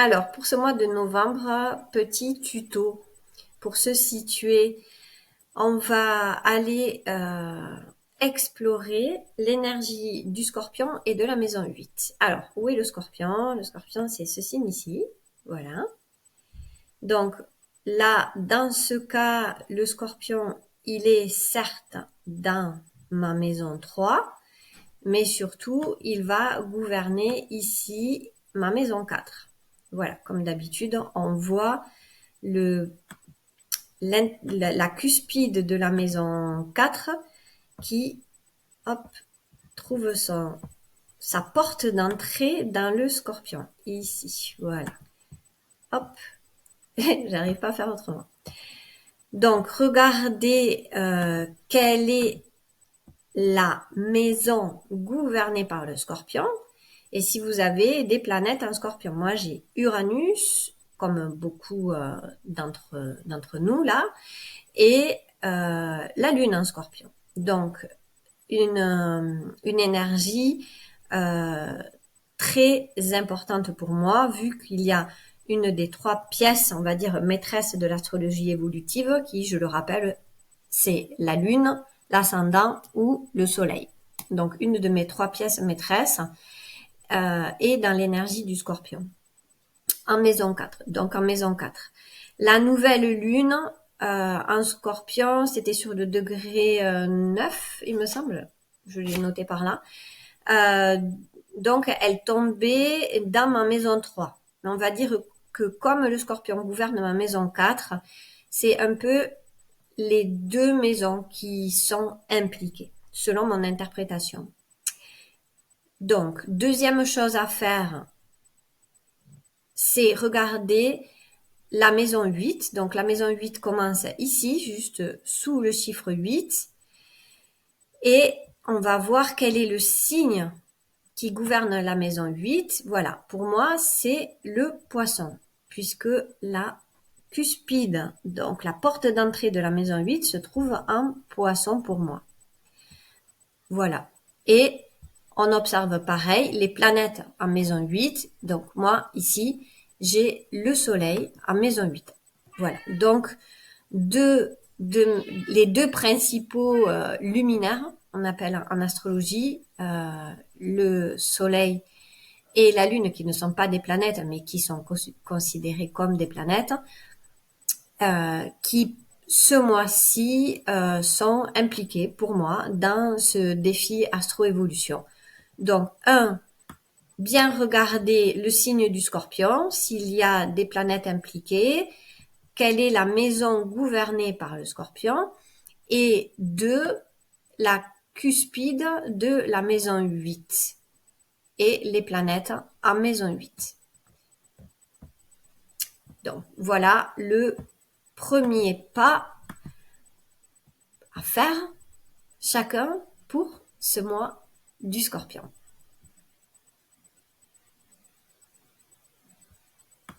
Alors, pour ce mois de novembre, petit tuto pour se situer. On va aller explorer l'énergie du scorpion et de la maison 8. Alors, où est le scorpion? Le scorpion, c'est ce signe ici. Voilà. Donc, là, dans ce cas, le scorpion, il est certes dans ma maison 3, mais surtout, il va gouverner ici ma maison 4. Voilà, comme d'habitude, on voit la cuspide de la maison 4 qui, hop, trouve sa porte d'entrée dans le scorpion. Ici, voilà. Hop, j'arrive pas à faire autrement. Donc, regardez quelle est la maison gouvernée par le scorpion. Et si vous avez des planètes en scorpion. Moi, j'ai Uranus, comme beaucoup d'entre nous là, et la lune en scorpion. Donc, une énergie très importante pour moi, vu qu'il y a une des 3 pièces, on va dire, maîtresses de l'astrologie évolutive, qui, je le rappelle, c'est la lune, l'ascendant ou le soleil. Donc, une de mes 3 pièces maîtresses est dans l'énergie du scorpion. En maison 4. Donc, en maison 4. La nouvelle lune, en scorpion, c'était sur le degré 9, il me semble. Je l'ai noté par là. Donc, elle tombait dans ma maison 3. On va dire que comme le scorpion gouverne ma maison 4, c'est un peu les 2 maisons qui sont impliquées, selon mon interprétation. Donc, deuxième chose à faire, c'est regarder la maison 8. Donc, la maison 8 commence ici, juste sous le chiffre 8. Et on va voir quel est le signe qui gouverne la maison 8. Voilà, pour moi, c'est le poisson, puisque la cuspide, donc la porte d'entrée de la maison 8, se trouve en poisson pour moi. Voilà. Et on observe pareil les planètes en maison 8. Donc moi, ici, j'ai le soleil en maison 8. Voilà. Donc, les 2 principaux luminaires, on appelle en astrologie le soleil et la lune, qui ne sont pas des planètes, mais qui sont considérées comme des planètes, qui ce mois-ci sont impliqués pour moi dans ce défi astro-évolution. Donc, bien regarder le signe du scorpion, s'il y a des planètes impliquées, quelle est la maison gouvernée par le scorpion, et 2, la cuspide de la maison 8 et les planètes en maison 8. Donc, voilà le premier pas à faire chacun pour ce mois du scorpion.